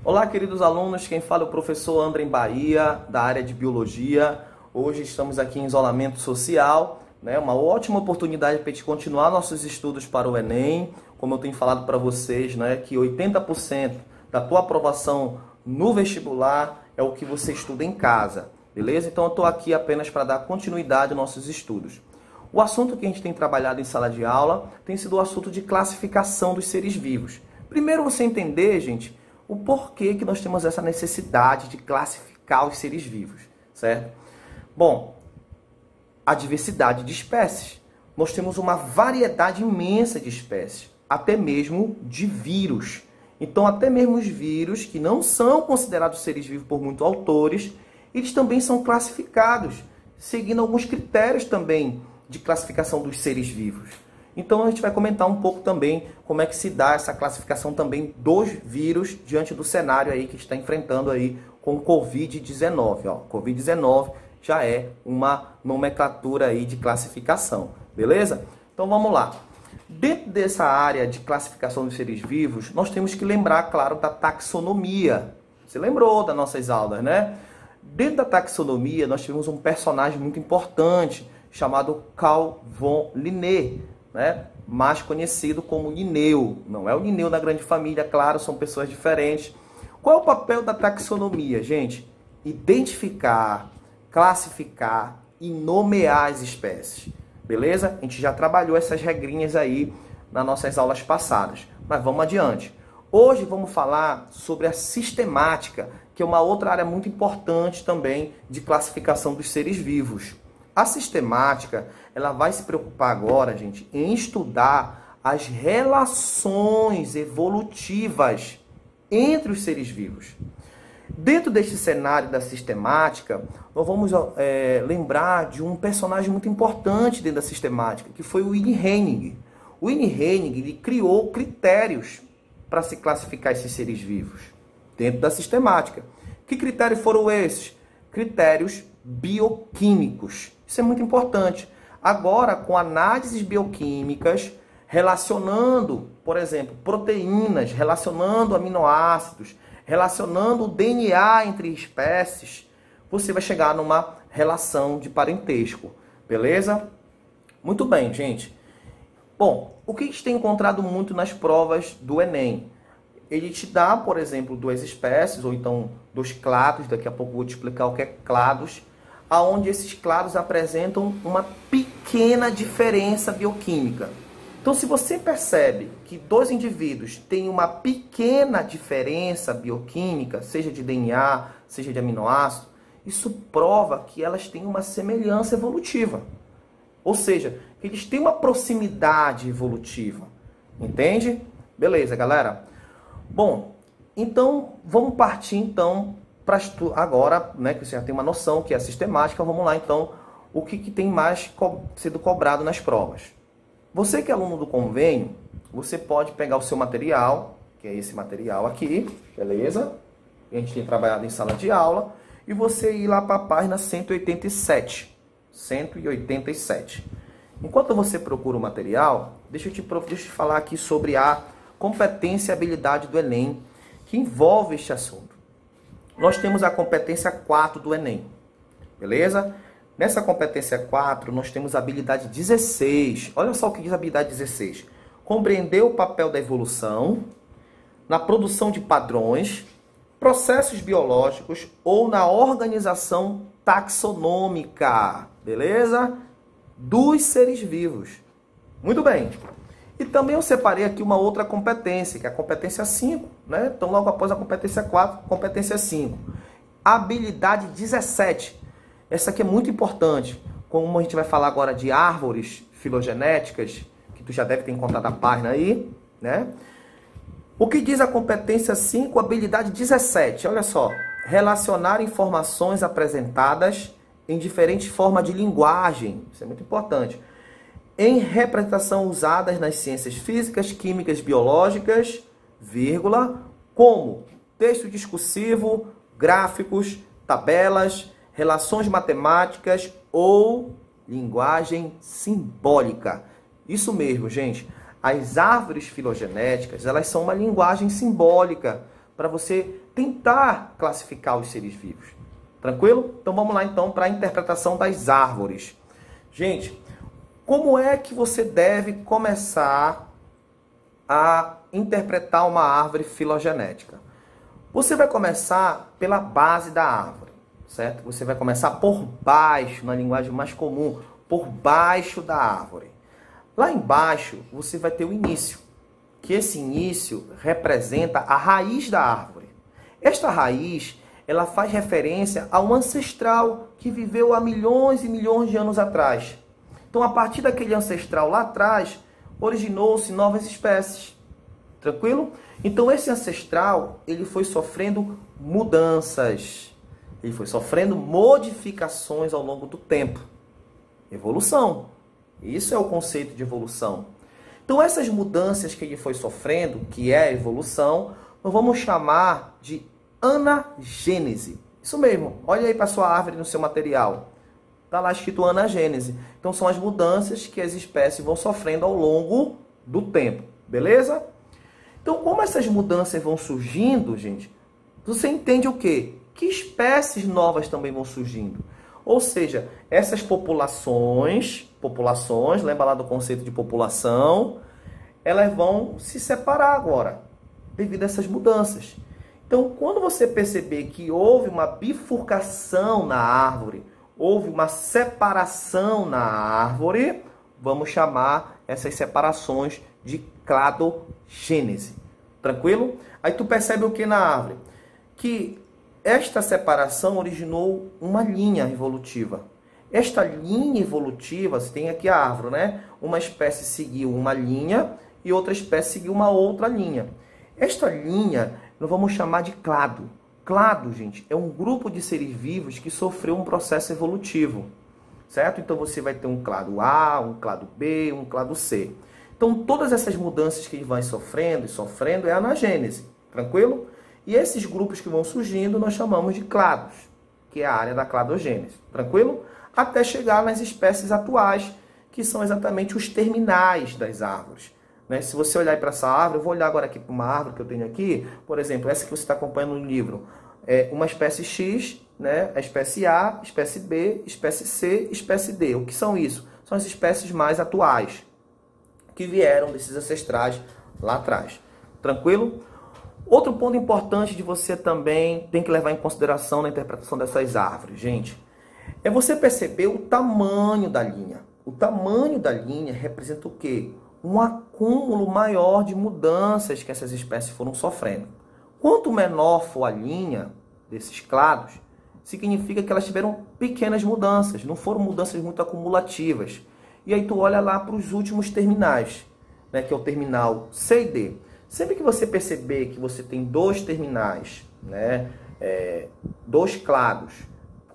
Olá, queridos alunos, quem fala é o professor André Bahia, da área de Biologia. Hoje estamos aqui em isolamento social, né? Uma ótima oportunidade para a gente continuar nossos estudos para o Enem. Como eu tenho falado para vocês, né, que 80% da tua aprovação no vestibular é o que você estuda em casa, beleza? Então eu estou aqui apenas para dar continuidade aos nossos estudos. O assunto que a gente tem trabalhado em sala de aula tem sido o assunto de classificação dos seres vivos. Primeiro você entender, gente, o porquê que nós temos essa necessidade de classificar os seres vivos, certo? Bom, a diversidade de espécies. Nós temos uma variedade imensa de espécies, até mesmo de vírus. Então, até mesmo os vírus que não são considerados seres vivos por muitos autores, eles também são classificados, seguindo alguns critérios também de classificação dos seres vivos. Então a gente vai comentar um pouco também como é que se dá essa classificação também dos vírus diante do cenário aí que está enfrentando aí com o Covid-19. Covid-19 já é uma nomenclatura aí de classificação, beleza? Então vamos lá. Dentro dessa área de classificação dos seres vivos, nós temos que lembrar, claro, da taxonomia. Você lembrou das nossas aulas, né? Dentro da taxonomia, nós tivemos um personagem muito importante chamado Carl von Linné, né? Mais conhecido como Linneu. Não é o Linneu da grande família, claro, são pessoas diferentes. Qual é o papel da taxonomia, gente? Identificar, classificar e nomear as espécies. Beleza? A gente já trabalhou essas regrinhas aí nas nossas aulas passadas. Mas vamos adiante. Hoje vamos falar sobre a sistemática, que é uma outra área muito importante também de classificação dos seres vivos. A sistemática, ela vai se preocupar agora, gente, em estudar as relações evolutivas entre os seres vivos. Dentro deste cenário da sistemática, nós vamos lembrar de um personagem muito importante dentro da sistemática, que foi o Ine Hennig. O Ine Hennig, ele criou critérios para se classificar esses seres vivos dentro da sistemática. Que critérios foram esses? Critérios bioquímicos. Isso é muito importante. Agora, com análises bioquímicas, relacionando, por exemplo, proteínas, relacionando aminoácidos, relacionando o DNA entre espécies, você vai chegar numa relação de parentesco. Beleza? Muito bem, gente. Bom, o que a gente tem encontrado muito nas provas do Enem? Ele te dá, por exemplo, duas espécies, ou então dois clados, daqui a pouco eu vou te explicar o que é clados, aonde esses clados apresentam uma pequena diferença bioquímica. Então, se você percebe que dois indivíduos têm uma pequena diferença bioquímica, seja de DNA, seja de aminoácido, isso prova que elas têm uma semelhança evolutiva. Ou seja, que eles têm uma proximidade evolutiva. Entende? Beleza, galera? Bom, então vamos partir então para agora, né, que você já tem uma noção que é a sistemática. Vamos lá então, o que tem mais sido cobrado nas provas. Você que é aluno do convênio, você pode pegar o seu material, que é esse material aqui, beleza? Que a gente tem trabalhado em sala de aula, e você ir lá para a página 187. 187. Enquanto você procura o material, deixa eu te falar aqui sobre a competência e habilidade do Enem, que envolve este assunto. Nós temos a competência 4 do Enem, beleza? Nessa competência 4, nós temos a habilidade 16. Olha só o que diz a habilidade 16. Compreender o papel da evolução na produção de padrões, processos biológicos ou na organização taxonômica, beleza? Dos seres vivos. Muito bem. E também eu separei aqui uma outra competência, que é a competência 5, né? Então, logo após a competência 4, competência 5. Habilidade 17. Essa aqui é muito importante. Como a gente vai falar agora de árvores filogenéticas, que tu já deve ter encontrado a página aí, né? O que diz a competência 5, habilidade 17? Olha só. Relacionar informações apresentadas em diferentes formas de linguagem. Isso é muito importante. Em representação usadas nas ciências físicas, químicas, biológicas, vírgula, como texto discursivo, gráficos, tabelas, relações matemáticas ou linguagem simbólica. Isso mesmo, gente. As árvores filogenéticas, elas são uma linguagem simbólica para você tentar classificar os seres vivos. Tranquilo? Então vamos lá então para a interpretação das árvores. Gente, como é que você deve começar a interpretar uma árvore filogenética? Você vai começar pela base da árvore, certo? Você vai começar por baixo, na linguagem mais comum, por baixo da árvore. Lá embaixo você vai ter o início, que esse início representa a raiz da árvore. Esta raiz, ela faz referência a um ancestral que viveu há milhões e milhões de anos atrás. Então, a partir daquele ancestral lá atrás, originou-se novas espécies. Tranquilo? Então, esse ancestral, ele foi sofrendo mudanças. Ele foi sofrendo modificações ao longo do tempo. Evolução. Isso é o conceito de evolução. Então, essas mudanças que ele foi sofrendo, que é a evolução, nós vamos chamar de anagênese. Isso mesmo. Olha aí para a sua árvore no seu material. Está lá escrito anagênese. Então, são as mudanças que as espécies vão sofrendo ao longo do tempo. Beleza? Então, como essas mudanças vão surgindo, gente, você entende o quê? Que espécies novas também vão surgindo. Ou seja, essas populações, lembra lá do conceito de população, elas vão se separar agora, devido a essas mudanças. Então, quando você perceber que houve uma bifurcação na árvore, houve uma separação na árvore, vamos chamar essas separações de cladogênese. Tranquilo? Aí tu percebe o que na árvore? Que esta separação originou uma linha evolutiva. Esta linha evolutiva, você tem aqui a árvore, né? Uma espécie seguiu uma linha e outra espécie seguiu uma outra linha. Esta linha nós vamos chamar de clado. Clado, gente, é um grupo de seres vivos que sofreu um processo evolutivo, certo? Então você vai ter um clado A, um clado B, um clado C. Então todas essas mudanças que ele vai sofrendo e sofrendo é a anagênese, tranquilo? E esses grupos que vão surgindo nós chamamos de clados, que é a área da cladogênese, tranquilo? Até chegar nas espécies atuais, que são exatamente os terminais das árvores. Se você olhar para essa árvore, eu vou olhar agora aqui para uma árvore que eu tenho aqui, por exemplo, essa que você está acompanhando no livro, é uma espécie X, né? A espécie A, espécie B, espécie C, espécie D. O que são isso? São as espécies mais atuais, que vieram desses ancestrais lá atrás. Tranquilo? Outro ponto importante de você também tem que levar em consideração na interpretação dessas árvores, gente, é você perceber o tamanho da linha. O tamanho da linha representa o quê? Um acúmulo maior de mudanças que essas espécies foram sofrendo. Quanto menor for a linha desses clados, significa que elas tiveram pequenas mudanças, não foram mudanças muito acumulativas. E aí tu olha lá para os últimos terminais, né, que é o terminal C e D. Sempre que você perceber que você tem dois terminais, né, dois clados,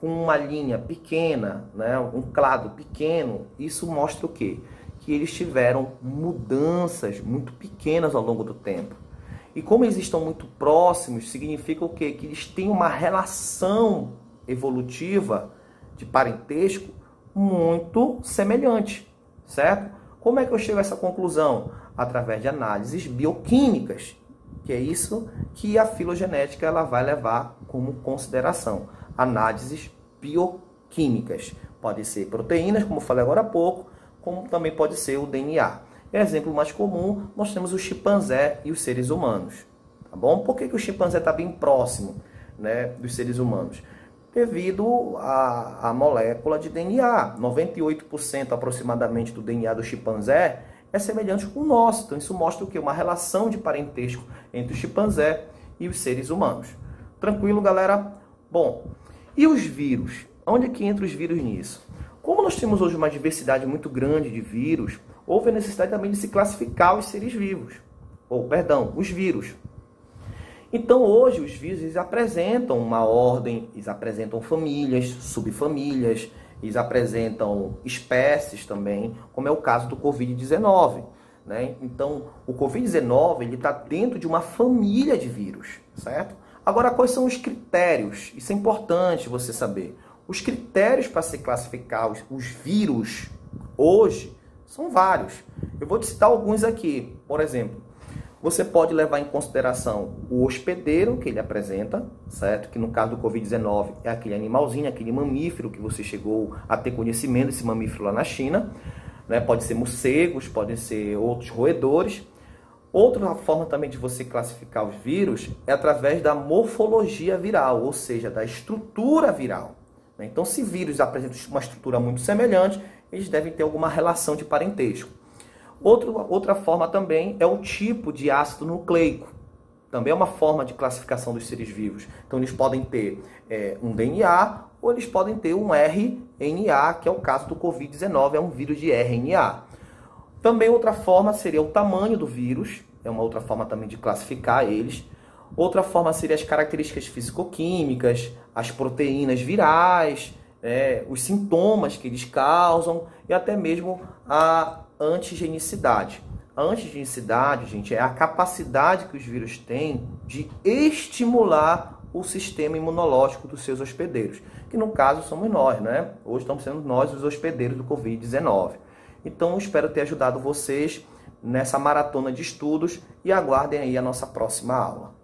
com uma linha pequena, né, um clado pequeno, isso mostra o quê? Que eles tiveram mudanças muito pequenas ao longo do tempo. E como eles estão muito próximos, significa o quê? Que eles têm uma relação evolutiva de parentesco muito semelhante, certo? Como é que eu chego a essa conclusão? Através de análises bioquímicas, que é isso que a filogenética ela vai levar como consideração. Análises bioquímicas. Pode ser proteínas, como eu falei agora há pouco, como também pode ser o DNA. Exemplo mais comum, nós temos o chimpanzé e os seres humanos. Tá bom? Por que o chimpanzé está bem próximo, né, dos seres humanos? Devido à molécula de DNA. 98% aproximadamente do DNA do chimpanzé é semelhante com o nosso. Então isso mostra o quê? Uma relação de parentesco entre o chimpanzé e os seres humanos. Tranquilo, galera? Bom, e os vírus? Onde é que entra os vírus nisso? Como nós temos hoje uma diversidade muito grande de vírus, houve a necessidade também de se classificar os seres vivos. Os vírus. Então hoje os vírus eles apresentam uma ordem, eles apresentam famílias, subfamílias, eles apresentam espécies também, como é o caso do Covid-19. Né? Então o Covid-19 está dentro de uma família de vírus, certo? Agora, quais são os critérios? Isso é importante você saber. Os critérios para se classificar os vírus hoje são vários. Eu vou te citar alguns aqui. Por exemplo, Você pode levar em consideração o hospedeiro que ele apresenta, certo? Que no caso do Covid-19 é aquele animalzinho, aquele mamífero que você chegou a ter conhecimento desse mamífero lá na China, né? Pode ser morcegos, podem ser outros roedores. Outra forma também de você classificar os vírus é através da morfologia viral, ou seja, da estrutura viral. Então, se vírus apresentam uma estrutura muito semelhante, eles devem ter alguma relação de parentesco. Outra forma também é o tipo de ácido nucleico. Também é uma forma de classificação dos seres vivos. Então, eles podem ter um DNA ou eles podem ter um RNA, que é o caso do Covid-19, é um vírus de RNA. Também outra forma seria o tamanho do vírus, é uma outra forma também de classificar eles. Outra forma seria as características físico-químicas, as proteínas virais, os sintomas que eles causam e até mesmo a antigenicidade. A antigenicidade, gente, é a capacidade que os vírus têm de estimular o sistema imunológico dos seus hospedeiros, que no caso somos nós, né? Hoje estamos sendo nós os hospedeiros do Covid-19. Então, espero ter ajudado vocês nessa maratona de estudos e aguardem aí a nossa próxima aula.